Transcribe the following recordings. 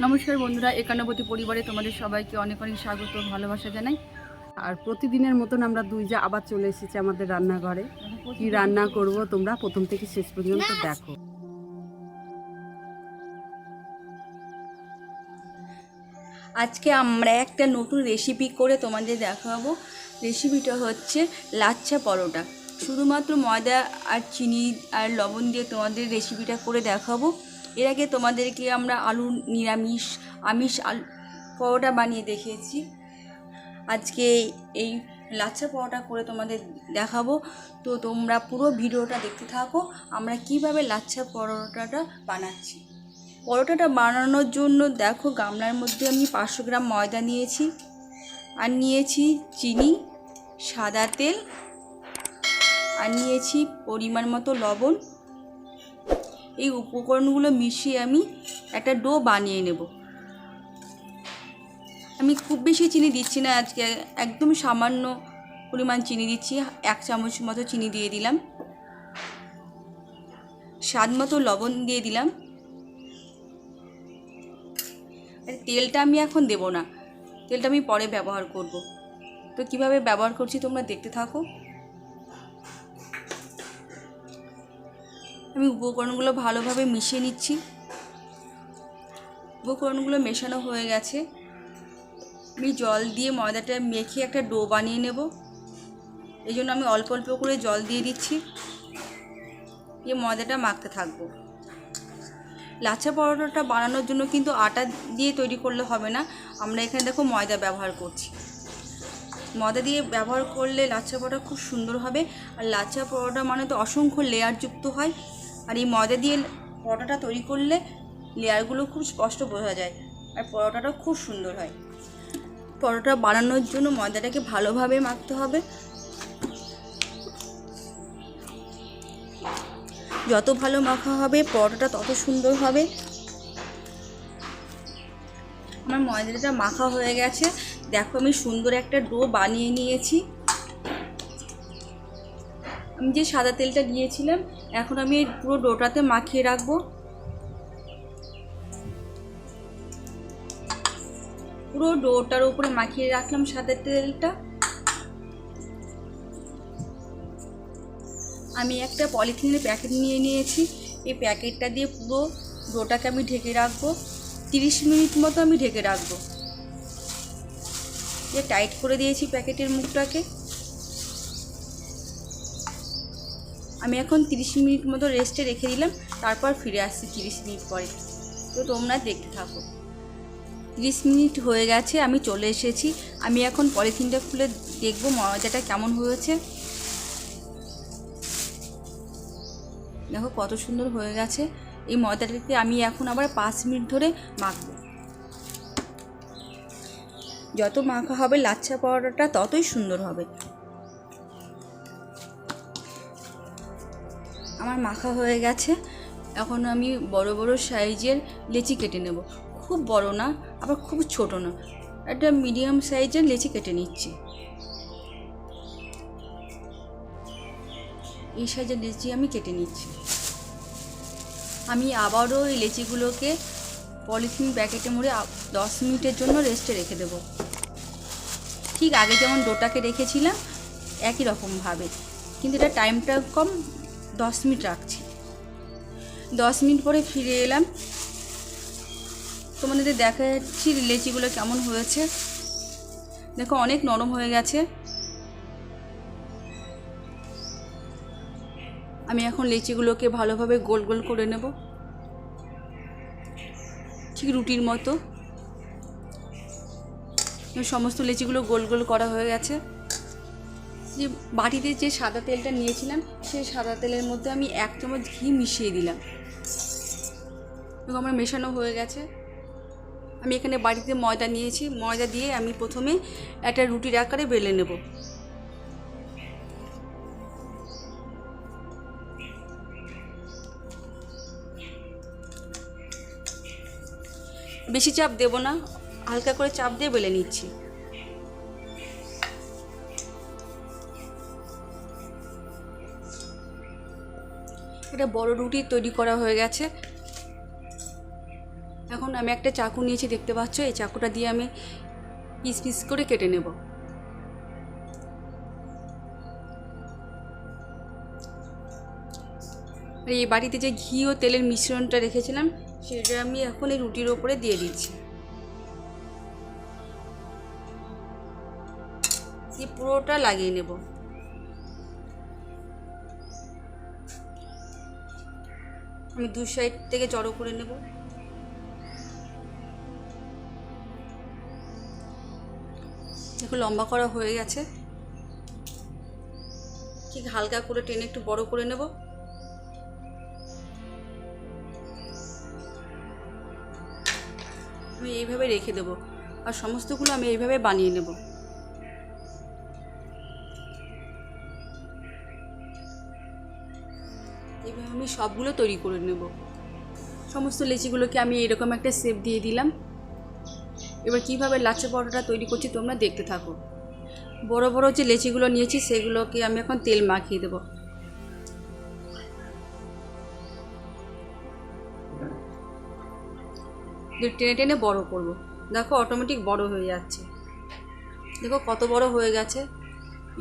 নমস্কার বন্ধুরা, একান্নবতী পরিবারে তোমাদের সবাইকে অনেক অনেক স্বাগত, ভালোবাসা জানাই। আর প্রতিদিনের মতন আমরা দুই যা আবার চলে এসেছি আমাদের রান্নাঘরে। কি রান্না করব তোমরা প্রথম থেকে শেষ পর্যন্ত দেখো। আজকে আমরা একটা নতুন রেসিপি করে তোমাদের দেখাবো। রেসিপিটা হচ্ছে লাচ্ছা পরোটা। শুধুমাত্র ময়দা আর চিনি আর লবণ দিয়ে তোমাদের রেসিপিটা করে দেখাবো। এর আগে তোমাদেরকে আমরা আমিষ আলু পরোটা বানিয়ে দেখিয়েছি। আজকে এই লাচ্ছা পরোটা করে তোমাদের দেখাবো। তো তোমরা পুরো ভিডিওটা দেখতে থাকো, আমরা কিভাবে লাচ্ছা পরোটাটা বানাচ্ছি। পরোটাটা বানানোর জন্য দেখো, গামলার মধ্যে আমি 500 গ্রাম ময়দা নিয়েছি, আর নিয়েছি চিনি, সাদা তেল, আর নিয়েছি পরিমাণ মতো লবণ। এই উপকরণগুলো মিশিয়ে আমি একটা ডো বানিয়ে নেব। আমি খুব বেশি চিনি দিচ্ছি না আজকে, একদম সামান্য পরিমাণ চিনি দিচ্ছি। 1 চামচ মতো চিনি দিয়ে দিলাম, স্বাদ মতো লবণ দিয়ে দিলাম। আর তেলটা আমি এখন দেব না, তেলটা আমি পরে ব্যবহার করব। তো কিভাবে ব্যবহার করছি তোমরা দেখতে থাকো। আমি উপকরণগুলো ভালোভাবে মিশিয়ে নিচ্ছি। উপকরণগুলো মেশানো হয়ে গেছে। আমি জল দিয়ে ময়দাটা মেখে একটা ডো বানিয়ে নেব। এই জন্য আমি অল্প অল্প করে জল দিয়ে দিচ্ছি, দিয়ে ময়দাটা মাখতে থাকবো। লাচ্ছা পরোটাটা বানানোর জন্য কিন্তু আটা দিয়ে তৈরি করলে হবে না, আমরা এখানে দেখো ময়দা ব্যবহার করছি। ময়দা দিয়ে ব্যবহার করলে লাচ্ছা পরোটা খুব সুন্দর হবে। আর লাচ্ছা পরোটা মানে তো অসংখ্য লেয়ারযুক্ত হয়, আর এই ময়দা দিয়ে পরোটাটা তৈরি করলে লেয়ারগুলো খুব স্পষ্ট বোঝা যায়, আর পরোটাটা খুব সুন্দর হয়। পরোটা বানানোর জন্য ময়দাটাকে ভালোভাবে মাখতে হবে। যত ভালো মাখা হবে পরোটাটা তত সুন্দর হবে। আমার ময়দাটা মাখা হয়ে গেছে, দেখো আমি সুন্দর একটা ডো বানিয়ে নিয়েছি। আমি যে সাদা তেলটা দিয়েছিলাম, এখন আমি এই পুরো ডোটাতে মাখিয়ে রাখবো। পুরো ডোটার উপরে মাখিয়ে রাখলাম সাদা তেলটা। আমি একটা পলিথিনের প্যাকেট নিয়ে নিয়েছি, এই প্যাকেটটা দিয়ে পুরো ডোটাকে আমি ঢেকে রাখবো। 30 মিনিট মতো আমি ঢেকে রাখবো। টাইট করে দিয়েছি প্যাকেটের মুখটাকে। আমি এখন 30 মিনিট মতো রেস্টে রেখে দিলাম, তারপর ফিরে আসছি 30 মিনিট পরে। তো তোমরা দেখতে থাকো। 30 মিনিট হয়ে গেছে, আমি চলে এসেছি। আমি এখন পলিথিনটা খুলে দেখবো ময়দাটা কেমন হয়েছে। দেখো কত সুন্দর হয়ে গেছে। এই ময়দাটাকে আমি এখন আবার 5 মিনিট ধরে মাখবো। যত মাখা হবে লাচ্ছা পরোটাটা ততই সুন্দর হবে। আমার মাখা হয়ে গেছে। এখন আমি বড় বড় সাইজের লেচি কেটে নেব। খুব বড় না, আবার খুব ছোট না, একটা মিডিয়াম সাইজের লেচি কেটে নিচ্ছি। এই সাইজের লেচি আমি কেটে নিচ্ছি। আমি আবারও এই লেচিগুলোকে পলিথিন প্যাকেটে মুড়ে 10 মিনিটের জন্য রেস্টে রেখে দেব। ঠিক আগে যেমন ডোটাকে রেখেছিলাম একই রকমভাবে, কিন্তু এটা টাইমটা কম, 10 মিনিট রাখছি। 10 মিনিট পরে ফিরে এলাম। তোমাদের দেখা যাচ্ছি লেচিগুলো কেমন হয়েছে। দেখো অনেক নরম হয়ে গেছে। আমি এখন লেচিগুলোকে ভালোভাবে গোল গোল করে নেব, ঠিক রুটির মতো। সমস্ত লেচিগুলো গোল গোল করা হয়ে গেছে। যে বাটিতে যে সাদা তেলটা নিয়েছিলাম, সেই সাদা তেলের মধ্যে আমি 1 চামচ ঘি মিশিয়ে দিলাম। এবং আমার মেশানো হয়ে গেছে। আমি এখানে বাড়িতে ময়দা নিয়েছি, ময়দা দিয়ে আমি প্রথমে একটা রুটির আকারে বেলে নেব। বেশি চাপ দেব না, হালকা করে চাপ দিয়ে বেলে নিচ্ছি। একটা বড় রুটি তৈরি করা হয়ে গেছে। এখন এখন আমি একটা চাকু নিয়েছি, দেখতে পাচ্ছ। এই চাকুটা দিয়ে আমি পিস পিস করে কেটে নেব। আর এই বাড়িতে যে ঘি ও তেলের মিশ্রণটা রেখেছিলাম সেটা আমি এখন এই রুটির ওপরে দিয়ে দিচ্ছি। দিয়ে পুরোটা লাগিয়ে নেব। আমি দু সাইড থেকে জড়ো করে নেব। দেখো লম্বা করা হয়ে গেছে। ঠিক হালকা করে টেনে একটু বড় করে নেব। আমি এইভাবে রেখে দেব, আর সমস্তগুলো আমি এইভাবে বানিয়ে নেব। এইভাবে আমি সবগুলো তৈরি করে নেব। সমস্ত লেচিগুলোকে আমি এরকম একটা শেপ দিয়ে দিলাম। এবার কিভাবে লাচ্ছা পরোটাটা তৈরি করছি তোমরা দেখতে থাকো। বড় বড় যে লেচিগুলো নিয়েছি সেগুলোকে আমি এখন তেল মাখিয়ে দেব। টেনে টেনে বড় করব। দেখো অটোমেটিক বড় হয়ে যাচ্ছে। দেখো কত বড় হয়ে গেছে।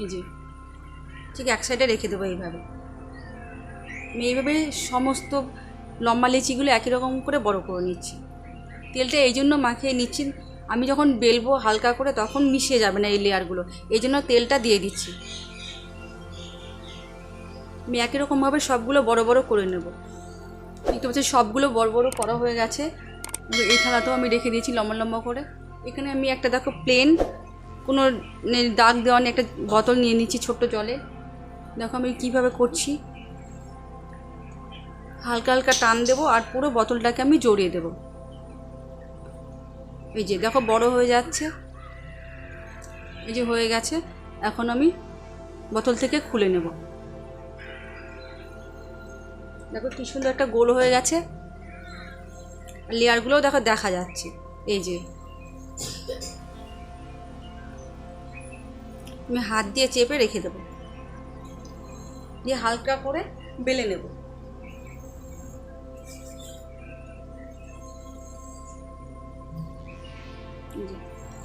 এই যে ঠিক এক সাইডে রেখে দেবো এইভাবে। আমি এইভাবে সমস্ত লম্বা লেচিগুলো একই রকম করে বড় করে নিচ্ছি। তেলটা এই জন্য মাখিয়ে নিচ্ছি, আমি যখন বেলবো হালকা করে তখন মিশে যাবে না এই লেয়ারগুলো, এই জন্য তেলটা দিয়ে দিচ্ছি। আমি একই রকমভাবে সবগুলো বড় বড় করে নেব। দেখতে পাচ্ছি সবগুলো বড় বড় করা হয়ে গেছে। এই থালাতেও আমি রেখে দিয়েছি লম্বা লম্বা করে। এখানে আমি একটা দেখো প্লেন কোনো দাগ দেওয়া নেই একটা বোতল নিয়ে নিচ্ছি ছোট্ট জলে। দেখো আমি কীভাবে করছি। হালকা হালকা টান দেবো আর পুরো বোতলটাকে আমি জড়িয়ে দেবো। এই যে দেখো বড় হয়ে যাচ্ছে। এই যে হয়ে গেছে। এখন আমি বোতল থেকে খুলে নেব। দেখো কি সুন্দর একটা গোল হয়ে গেছে। লেয়ারগুলোও দেখো দেখা যাচ্ছে। এই যে আমি হাত দিয়ে চেপে রেখে দেবো, দিয়ে হালকা করে বেলে নেব।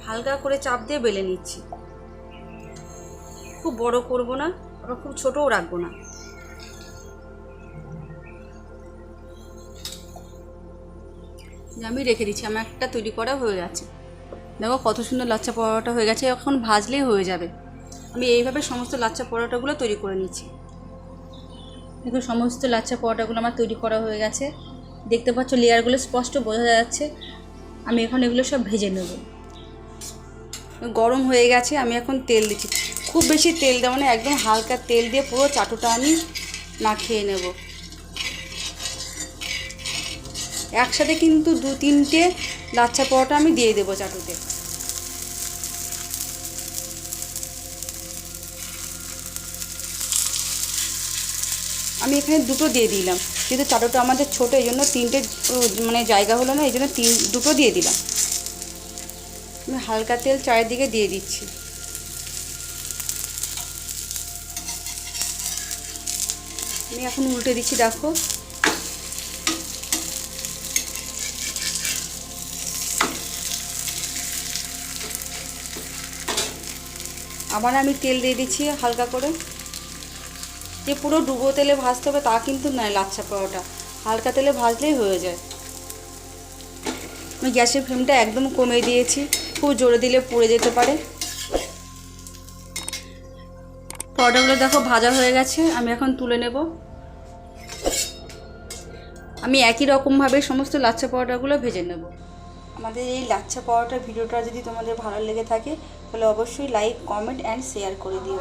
হালকা করে চাপ দিয়ে বেলে নিচ্ছি। খুব বড় করব না, আবার খুব ছোটও রাখবো না। আমি রেখে দিচ্ছি। আমার একটা তৈরি করা হয়ে গেছে। দেখো কত সুন্দর লাচ্ছা পরোটা হয়ে গেছে। এখন ভাজলেই হয়ে যাবে। আমি এইভাবে সমস্ত লাচ্ছা পরোটাগুলো তৈরি করে নিচ্ছি। দেখো সমস্ত লাচ্ছা পরোটাগুলো আমার তৈরি করা হয়ে গেছে। দেখতে পাচ্ছ লেয়ারগুলো স্পষ্ট বোঝা যাচ্ছে। আমি এখন এগুলো সব ভেজে নেব। গরম হয়ে গেছে। আমি এখন তেল দিচ্ছি। খুব বেশি তেল দেবো না, একদম হালকা তেল দিয়ে পুরো চাটুটা আমি মাখিয়ে নেব। একসাথে কিন্তু 2-3টে লাচ্ছা পরোটা আমি দিয়ে দেবো চাটুতে। আমি এখানে 2টো দিয়ে দিলাম, যেহেতু চাটুটা আমাদের ছোটো এই জন্য 3টে মানে জায়গা হলো না, এই জন্য 2টো দিয়ে দিলাম। আমি হালকা তেল চারিদিকে দিয়ে দিচ্ছি। আমি এখন উল্টে দিচ্ছি। দেখো আবার আমি তেল দিয়ে দিচ্ছি হালকা করে। যে পুরো ডুবো তেলে ভাজতে হবে তা কিন্তু নয়, লাচ্ছা পরোটা হালকা তেলে ভাজলেই হয়ে যায়। আমি গ্যাসের ফ্লেমটা একদম কমিয়ে দিয়েছি, খুব জোরে দিলে পুড়ে যেতে পারে। পরোটাগুলো দেখো ভাজা হয়ে গেছে। আমি এখন তুলে নেব। আমি একই রকমভাবে সমস্ত লাচ্ছা পরোটাগুলো ভেজে নেব। আমাদের এই লাচ্ছা পরোটার ভিডিওটা যদি তোমাদের ভালো লেগে থাকে তাহলে অবশ্যই লাইক, কমেন্ট অ্যান্ড শেয়ার করে দিও।